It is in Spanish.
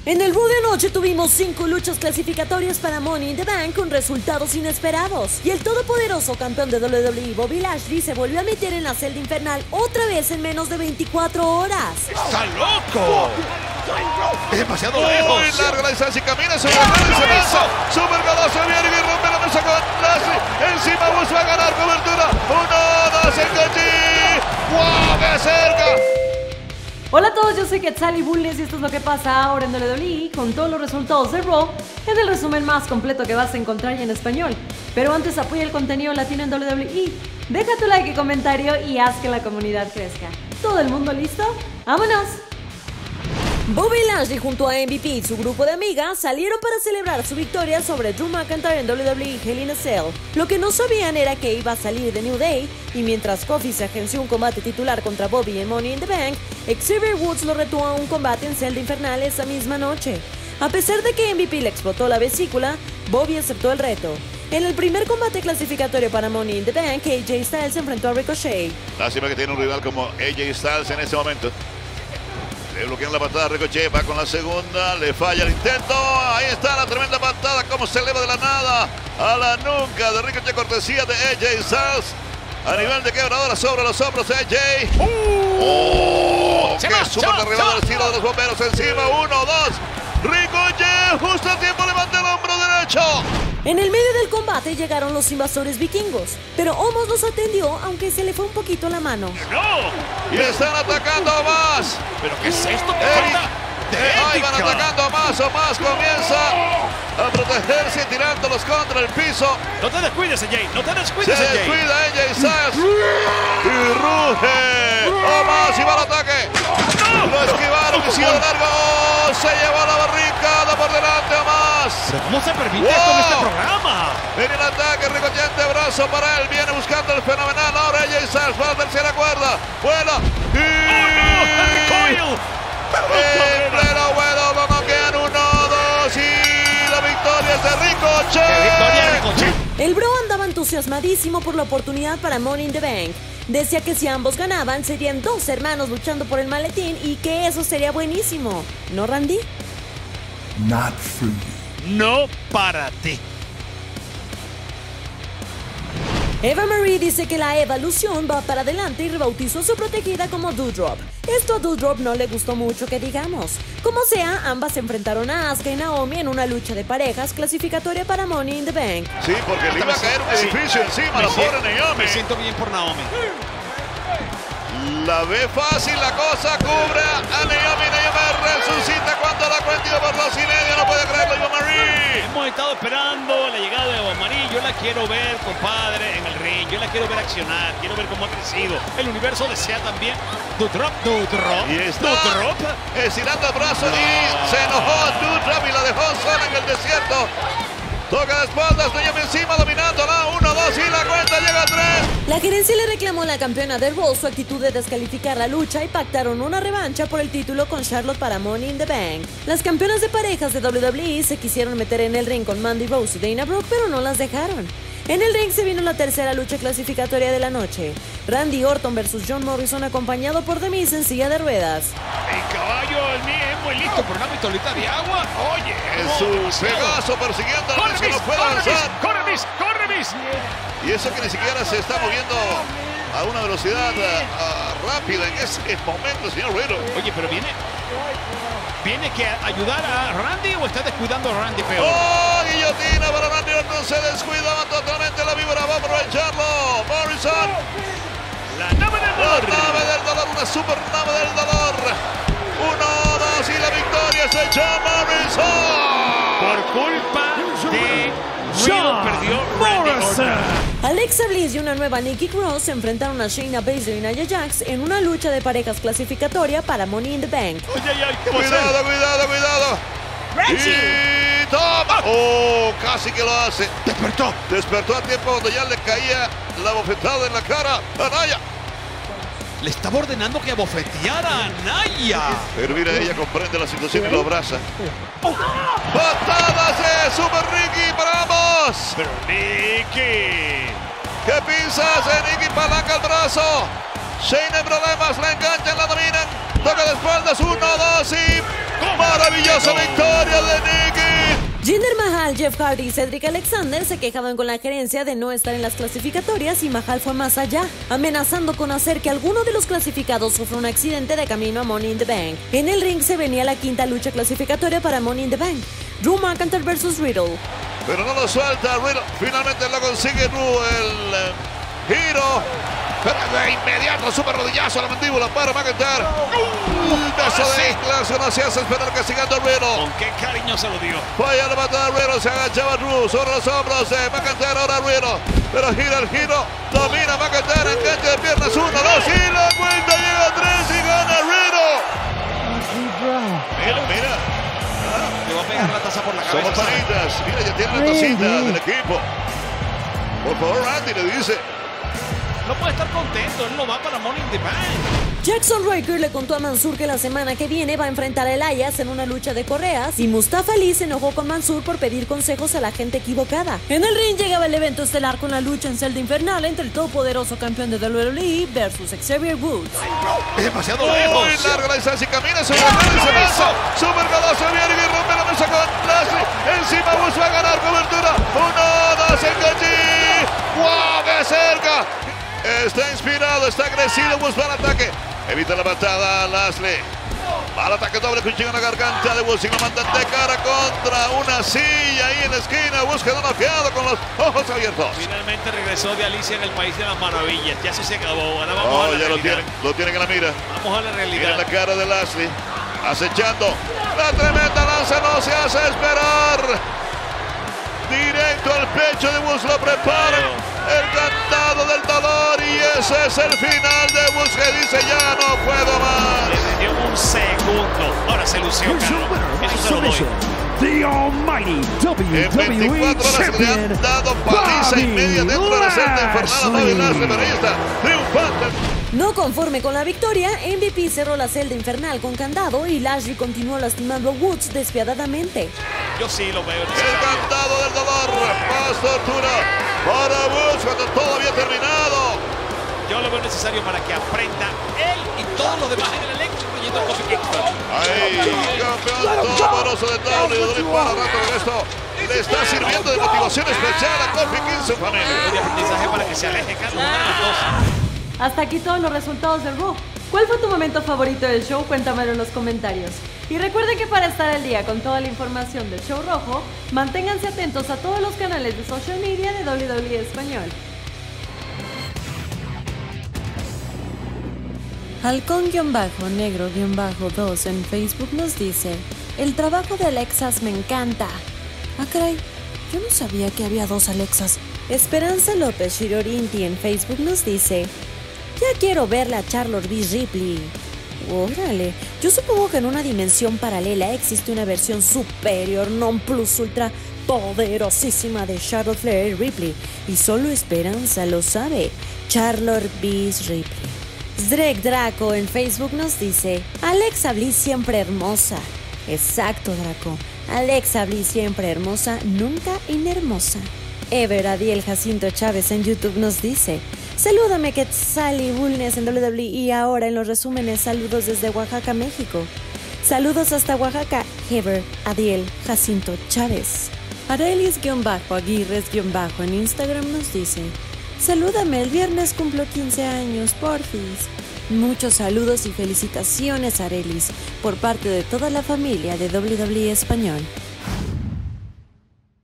En el Raw de anoche tuvimos 5 luchas clasificatorias para Money in the Bank con resultados inesperados. Y el todopoderoso campeón de WWE, Bobby Lashley, se volvió a meter en la celda infernal otra vez en menos de 24 horas. ¡Está loco! ¡Es demasiado lejos! Muy larga la distancia y camina sobre el y se lanza. Super golazo viene y rompe la mesa con Lashley. Encima busca ganar cobertura. 1, 2, enganche. ¡Wow! ¡Qué cerca! Hola a todos, yo soy Quetzal y Bulnes y esto es lo que pasa ahora en WWE con todos los resultados de Raw en el resumen más completo que vas a encontrar en español. Pero antes apoya el contenido latino en WWE, deja tu like y comentario y haz que la comunidad crezca. ¿Todo el mundo listo? ¡Vámonos! Bobby Lashley junto a MVP y su grupo de amigas salieron para celebrar su victoria sobre Drew McIntyre en WWE Hell in a Cell. Lo que no sabían era que iba a salir de New Day, y mientras Kofi se agenció un combate titular contra Bobby en Money in the Bank, Xavier Woods lo retó a un combate en celda infernal esa misma noche. A pesar de que MVP le explotó la vesícula, Bobby aceptó el reto. En el primer combate clasificatorio para Money in the Bank, AJ Styles se enfrentó a Ricochet. Lástima que tiene un rival como AJ Styles en este momento. Le bloquean la patada, Ricochet va con la segunda, le falla el intento. Ahí está la tremenda patada, como se eleva de la nada a la nuca de Ricochet, cortesía de AJ Styles. A nivel de quebradora sobre los hombros de AJ. ¡Oh! ¡Qué súper derribado el estilo de los bomberos! Encima, 1, 2. Ricochet, justo a tiempo, levanta el hombro derecho. En el medio del combate llegaron los invasores vikingos, pero Omos los atendió, aunque se le fue un poquito la mano. ¡No! Y están atacando más. ¿Pero qué es esto? ¡Qué falta de Ahí ética! van atacando más. Comienza a protegerse, tirándolos contra el piso. No te descuides, AJ. No te descuides, Se AJ. descuida AJ Styles. Y ruge. Omos y va al ataque. Lo esquivaron, hicieron de largo. Se llevó la barricada por delante, Omos. ¿Pero cómo se permite esto en este programa? Viene el ataque, Ricochet de brazo para él. Viene buscando el fenomenal. Ahora AJ Styles para la tercera cuerda. Vuela. En pleno vuelo lo noquean. 1, 2 y la victoria es de Ricochet. ¡Qué victoria, Ricochet! El Bro andaba entusiasmadísimo por la oportunidad para Money in the Bank. Decía que si ambos ganaban serían 2 hermanos luchando por el maletín y que eso sería buenísimo. ¿No, Randy? Not for you. No para ti. Eva Marie dice que la evolución va para adelante y rebautizó a su protegida como Doudrop. Esto a Doudrop no le gustó mucho que digamos. Como sea, ambas se enfrentaron a Asuka y Naomi en una lucha de parejas clasificatoria para Money in the Bank. Sí, porque le iba a caer un edificio encima, la pobre Naomi. Me siento bien por Naomi. La ve fácil la cosa, cubre a Naomi. Naomi resucita cuando la cuenta iba por 2.5, no puede creerlo, Eva Marie. Hemos estado esperando la llegada de Eva Marie. Yo la quiero ver, compadre, en el ring. Yo la quiero ver accionar. Quiero ver cómo ha crecido. El universo desea también Doudrop. Y está estirando el brazo y se enojó Doudrop y la dejó sola en el desierto. Toca de espaldas, Naomi encima dominándola. 1, 2 y la cuenta llega a 3. La gerencia le reclamó a la campeona de Raw su actitud de descalificar la lucha y pactaron una revancha por el título con Charlotte para Money in the Bank. Las campeonas de parejas de WWE se quisieron meter en el ring con Mandy Rose y Dana Brooke, pero no las dejaron. En el ring se vino la tercera lucha clasificatoria de la noche. Randy Orton versus John Morrison acompañado por The Miz en silla de ruedas. El caballo es muy listo por una pistolita de agua. Oye, Es su Pegaso persiguiendo a Miz que no puede avanzar. ¡Corre, Miz! ¡Corre, Miz! Y eso que ni siquiera se está moviendo a una velocidad rápida en ese momento, señor Riddle. Oye, pero ¿viene que ayudar a Randy o está descuidando a Randy peor? ¡Oh, guillotina para Randy Orton! Se descuidaba totalmente la víbora, va a aprovecharlo. Morrison. La nave del La dolor. nave del dolor, una super nave del dolor. 1, 2 y la victoria es de John Morrison. Por culpa de Riddle perdió Randy Orton. Alexa Bliss y una nueva Nikki Cross se enfrentaron a Shayna Baszler y Nia Jax en una lucha de parejas clasificatoria para Money in the Bank. Cuidado. Y toma. Oh, casi que lo hace. Despertó a tiempo donde ya le caía la bofetada en la cara a Naya. Le estaba ordenando que abofeteara a Naya. Pero mira, ella comprende la situación y lo abraza. Patadas de Super Ricky para ambos. Pero Nicky. ¿Qué piensas? Nicky palanca el brazo. Shane en problemas, la enganchan, la dominan. Toca de espaldas, 1, 2 y maravilloso. Gloriosa victoria de Nikki. Jinder Mahal, Jeff Hardy y Cedric Alexander se quejaban con la gerencia de no estar en las clasificatorias y Mahal fue más allá, amenazando con hacer que alguno de los clasificados sufra un accidente de camino a Money in the Bank. En el ring se venía la quinta lucha clasificatoria para Money in the Bank, Drew McIntyre vs Riddle. Pero no lo suelta Riddle, finalmente lo consigue Drew, el giro. Pero de inmediato, super rodillazo a la mandíbula para McIntyre. Un beso de inclinación, no se hace esperar que siguiendo Riddle. Con qué cariño se lo dio. Falla la patada de Riddle, se agachaba Drew sobre los hombros de McIntyre, ahora Riddle. Pero gira el giro, domina McIntyre, enganche de piernas, 1, 2 y la vuelta llega a 3 y gana Riddle. Mira. Le va a pegar la taza por la cabeza. Somos panitas, mira, ya tiene la tacita del equipo. Por favor, Randy le dice. No puede estar contento, él no va para Money in the Bank. Jackson Ryker le contó a Mansur que la semana que viene va a enfrentar a Elias en una lucha de correas y Mustafa Ali se enojó con Mansur por pedir consejos a la gente equivocada. En el ring llegaba el evento estelar con la lucha en celda infernal entre el todopoderoso campeón de WWE versus Xavier Woods. Es demasiado lejos. Muy larga la distancia, camina sobre el y se lanza. Super golazo, viene y rompe la mesa con Lashley. Encima Woods va a ganar cobertura. 1, 2, enganche. ¡Wow! ¡Qué cerca! Está inspirado, está agresivo, Woods va al ataque. Evita la patada Lashley. Va al ataque doble, cuchillo en la garganta de Woods y lo mandan de cara contra una silla ahí en la esquina. Woods quedó noqueado con los ojos abiertos. Finalmente regresó de Alicia en el País de las Maravillas. Ya eso se acabó. Ahora vamos a la ya realidad. lo tienen en la mira. Vamos a la realidad. Miren la cara de Lashley, acechando. La tremenda lanza no se hace esperar. Directo al pecho de Woods, lo prepara. El cantado del dolor y ese es el final de Woods que dice ya no puedo más. Le dio un segundo. Ahora se lució, Carlos. Eso se lo doy. The almighty En 24 horas le champion, han dado paliza y media dentro de la celda infernal a Bobby Lashley, pero ahí está, triunfante. No conforme con la victoria, MVP cerró la celda infernal con candado y Lashley continuó lastimando a Woods despiadadamente. Yo sí lo veo El necesario. cantado del dolor, más tortura para Woods cuando todo había terminado. Yo lo veo necesario para que aprenda él y todos los demás en el elenco, incluyendo a Kofi Kingston. Ahí, campeón todopoderoso de WWE para rato con esto. Le está sirviendo de motivación especial a Kofi Kingston, familia. De aprendizaje para que se aleje, Carlos, una de las dos. Hasta aquí todos los resultados del Raw. ¿Cuál fue tu momento favorito del show? Cuéntamelo en los comentarios. Y recuerden que para estar al día con toda la información del show rojo, manténganse atentos a todos los canales de social media de WWE Español. Halcón-negro-2 en Facebook nos dice: el trabajo de Alexas me encanta. Ah, caray, yo no sabía que había 2 Alexas. Esperanza López Shirorinti en Facebook nos dice: ya quiero verla a Charlotte B. Ripley. Órale, yo supongo que en una dimensión paralela existe una versión superior non plus ultra poderosísima de Charlotte Flair Ripley y solo Esperanza lo sabe. Charlotte B. Ripley. Drek Draco en Facebook nos dice: Alexa Bliss siempre hermosa. Exacto, Draco. Alexa Bliss siempre hermosa, nunca inhermosa. Ever Adiel Jacinto Chávez en YouTube nos dice: salúdame Quetzali Bulnes en WWE y ahora en los resúmenes saludos desde Oaxaca, México. Saludos hasta Oaxaca, Ever Adiel Jacinto Chávez. Arelis-Aguirres- en Instagram nos dice: salúdame, el viernes cumplo 15 años, porfis. Muchos saludos y felicitaciones, Arelis, por parte de toda la familia de WWE Español.